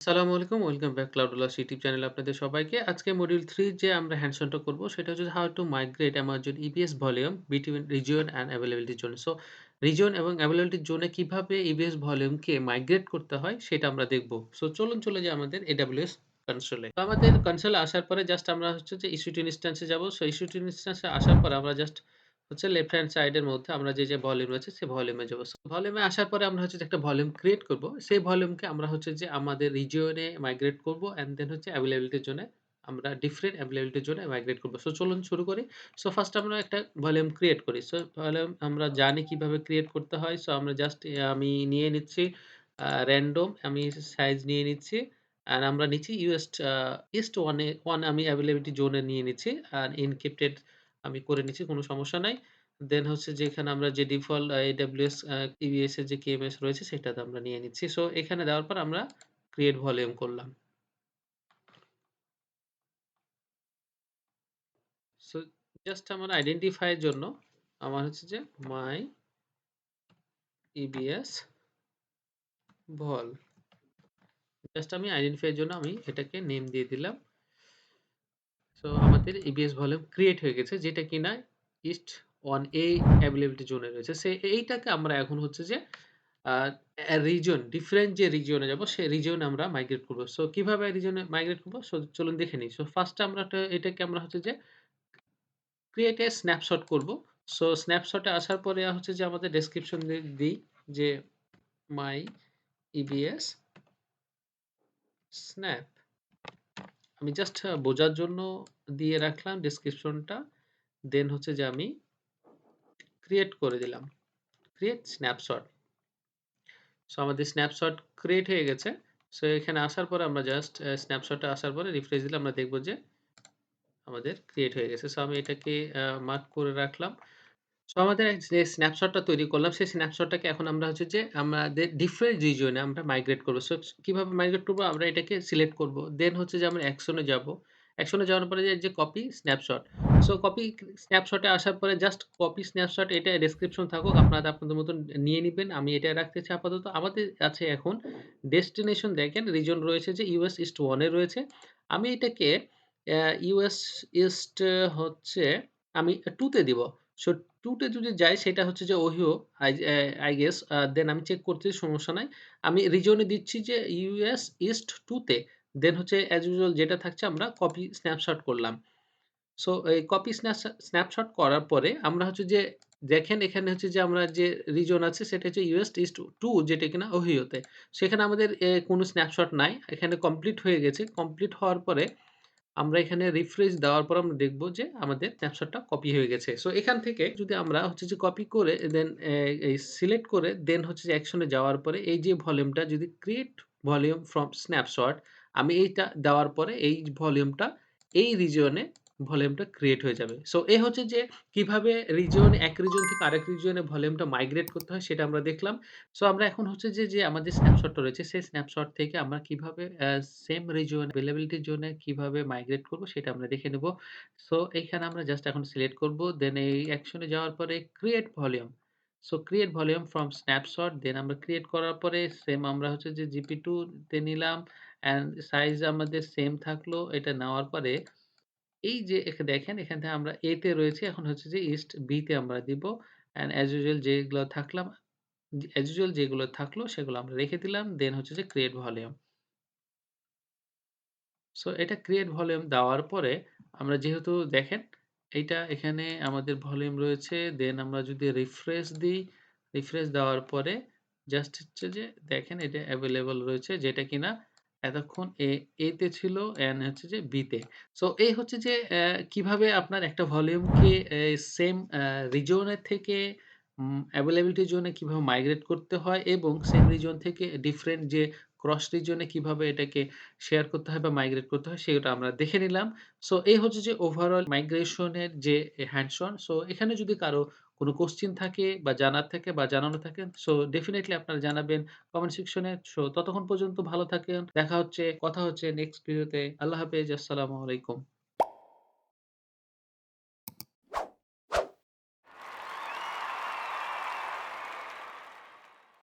আসসালামু আলাইকুম। Welcome back ClouDolus YouTube চ্যানেলে আপনাদের সবাইকে। আজকে মডিউল 3 যে আমরা হ্যান্ডস অন টা করব সেটা হচ্ছে how to migrate Amazon EBS volume between region and availability zone. So region এবং অ্যাভেইলেবিলিটি জোনে কিভাবে EBS ভলিউমকে মাইগ্রেট করতে হয় সেটা আমরা দেখব। সো চলুন চলে যাই আমাদের AWS কনসোলে। তো আমাদের কনসোলে আসার পরে জাস্ট আমরা হচ্ছে যে EC2 ইনস্ট্যান্স এ যাব। সো EC2 ইনস্ট্যান্স এ আসার পরে আমরা জাস্ট হচ্ছে লেফট হ্যান্ড সাইড এর মধ্যে আমরা যে ভলিউম রয়েছে সেই ভলিউমে যাবো। সো ভলিউমে আসার পরে আমরা হচ্ছে যে একটা ভলিউম ক্রিয়েট করব। সেই ভলিউমকে আমরা হচ্ছে যে আমাদের রিজিওনে মাইগ্রেট করব অ্যান্ড দেন হচ্ছে অ্যাভেইলেবিলিটি জোনে আমরা ডিফারেন্ট অ্যাভেইলেবিলিটি জোনে মাইগ্রেট করব। সো চলুন শুরু করি। সো ফার্স্ট আমরা একটা ভলিউম ক্রিয়েট করি। সো ভলিউম আমরা জানি কিভাবে ক্রিয়েট করতে হয়। সো আমরা জাস্ট আমি নিয়ে নিচ্ছি র‍্যান্ডম আমি সাইজ নিয়ে নিচ্ছি। অ্যান্ড আমরা নিচ্ছি ইস্ট 1 এ 1 আমি অ্যাভেইলেবিলিটি জোনে নিয়ে নিচ্ছি। আর এনক্রিপ্টেড আমি করে নিচ্ছি, কোনো সমস্যা নাই। দেন হচ্ছে যে এখানে আমরা যে ডিফল্ট AWS EBS এর যে KMS রয়েছে সেটাতে আমরা নিয়ে নিচ্ছি। সো এখানে দেওয়ার পর আমরা ক্রিয়েট ভলিউম করলাম। সো জাস্ট আমার আইডেন্টিফাই এর জন্য আমার হচ্ছে যে মাই EBS ভল। জাস্ট আমি আইডেন্টিফাই এর জন্য আমি এটাকে নেম দিয়ে দিলাম। সো আমাদের EBS ভলিউম ক্রিয়েট হয়ে গেছে যেটা কিনা ইস্ট 1A অ্যাভেইলেবিলিটি জোনে রয়েছে। এইটাকে আমরা এখন হচ্ছে যে আ রিজন ডিফারেন্ট যে রিজিয়নে যাবো সেই রিজিয়নে আমরা মাইগ্রেট করব। সো কিভাবে রিজিয়নে মাইগ্রেট করব? সো চলুন দেখে নিই। সো ফার্স্ট এ আমরা এটাকে আমরা হচ্ছে যে ক্রিয়েট এ স্ন্যাপশট করব। সো স্ন্যাপশট এ আসার পরে হচ্ছে যে আমাদের ডেসক্রিপশন দিই যে মাই EBS স্ন্যাপ। আমি জাস্ট বোঝার জন্য দিয়ে রাখলাম ডেসক্রিপশনটা। দেন হচ্ছে যে আমি ক্রিয়েট করে দিলাম। Create snapshot. সো আমাদের স্ন্যাপশট ক্রিয়েট হয়ে গেছে। সো এখানে আসার পরে আমরা জাস্ট স্ন্যাপশটে আসার পরে রিফ্রেশ দিলে আমরা দেখব যে আমাদের ক্রিয়েট হয়ে গেছে। সো আমি এটাকে মার্ক করে রাখলাম। সো আমাদের যে স্ন্যাপশটটা তৈরি করলাম সেই স্ন্যাপশটটাকে এখন আমরা হচ্ছে যে আমাদের ডিফারেন্ট রিজিয়নে আমরা মাইগ্রেট করব। সো কিভাবে মাইগ্রেট করব? আমরা এটাকে সিলেক্ট করব। দেন হচ্ছে যে আমরা অ্যাকশন এ যাব। অ্যাকশন এ যাওয়ার পরে যে কপি স্ন্যাপশট। সো কপি স্ন্যাপশটে আসার পরে জাস্ট কপি স্ন্যাপশট এটা ডেসক্রিপশন থাকুক আপনারা আপনাদের মতন নিয়ে নিবেন। আমি এটা রাখতেছি আপাতত। আমাদের আছে এখন ডেস্টিনেশন দেখেন রিজন রয়েছে যে ইউএস ইস্ট 1 এ রয়েছে। আমি এটাকে ইউএস ইস্ট হচ্ছে আমি 2 তে দিব। সো 2 তে যদি যাই সেটা হচ্ছে যে ওহিও আই গেস দেন আমি চেক করতেছি সমস্যা নাই। আমি রিজিয়ন এ দিচ্ছি যে ইউএস ইস্ট 2 তে। দেন হচ্ছে এস ইউজুয়াল যেটা থাকছে আমরা কপি স্ন্যাপশট করলাম। সো এই কপি স্ন্যাপশট করার পরে আমরা হচ্ছে যে দেখেন এখানে হচ্ছে যে আমরা যে রিজন আছে সেটা হচ্ছে ইউএস ইস্ট 2 যেটা কিনা ওহিওতে। সেখানে আমাদের কোনো স্ন্যাপশট নাই। এখানে কমপ্লিট হয়ে গেছে। কমপ্লিট হওয়ার পরে আমরা এখানে রিফ্রেশ দেওয়ার পর আমরা দেখব যে আমাদের স্ন্যাপশটটা কপি হয়ে গেছে। সো এখান থেকে যদি আমরা হচ্ছে যে কপি করে দেন এই সিলেক্ট করে দেন হচ্ছে যে অ্যাকশন এ যাওয়ার পরে এই যে ভলিউমটা যদি ক্রিয়েট ভলিউম ফ্রম স্ন্যাপশট আমি এইটা দেওয়ার পরে এই ভলিউমটা এই রিজিয়নে ভলিউমটা ক্রিয়েট হয়ে যাবে। সো এই হচ্ছে যে কিভাবে এক রিজিয়ন থেকে আরেক রিজিয়নে ভলিউমটা মাইগ্রেট করতে হয় সেটা আমরা দেখলাম। সো আমরা এখন হচ্ছে যে আমাদের স্ন্যাপশটটা রয়েছে সেই স্ন্যাপশট থেকে আমরা কিভাবে সেম রিজিয়ন availability জোনে কিভাবে মাইগ্রেট করব সেটা আমরা দেখে নেব। সো এইখানে আমরা জাস্ট এখন সিলেক্ট করব। দেন এই অ্যাকশন এ যাওয়ার পরে create volume. So create volume from snapshot then আমরা ক্রিয়েট করার পরে সেম আমরা হচ্ছে যে GP2 তে নিলাম অ্যান্ড সাইজ আমাদের সেম থাকলো। এটা নেওয়ার পরে এই যে দেখেন এখান থেকে আমরা A তে রয়েছে এখন হচ্ছে যে ইস্ট B তে আমরা দিব। অ্যান্ড অ্যাজ ইউজুয়াল যেগুলো থাকলো সেগুলো আমরা রেখে দিলাম। দেন হচ্ছে যে ক্রিয়েট ভলিউম। সো এটা ক্রিয়েট ভলিউম দেওয়ার পরে আমরা যেহেতু দেখেন এইটা এখানে আমাদের ভলিউম রয়েছে। দেন আমরা যদি রিফ্রেশ দিই, রিফ্রেশ দেওয়ার পরে জাস্ট হচ্ছে যে দেখেন এটা এভেইলেবল রয়েছে যেটা কিনা এতক্ষণ A তে ছিল অ্যান্ড হচ্ছে যে B তে। সো এই হচ্ছে যে কিভাবে আপনার একটা ভলিউমকে সেম রিজিয়ন এর থেকে availability জোনে কিভাবে মাইগ্রেট করতে হয় এবং সেম রিজিয়ন থেকে ডিফারেন্ট যে ক্রস রিজিয়ন এ কিভাবে এটাকে শেয়ার করতে হয় বা মাইগ্রেট করতে হয় সেটা আমরা দেখে নিলাম। সো এই হচ্ছে যে ওভারঅল মাইগ্রেশন এর যে হ্যান্ডস অন। সো এখানে যদি কারো কোনো কোয়েশ্চেন থাকে বা জানার থাকে বা জানানো থাকে সো ডেফিনিটলি আপনারা জানাবেন কমেন্ট সেকশনে। সো ততক্ষণ পর্যন্ত ভালো থাকেন। কথা হচ্ছে নেক্সট ভিডিওতে। আল্লাহ হাফেজ। আসসালামু আলাইকুম।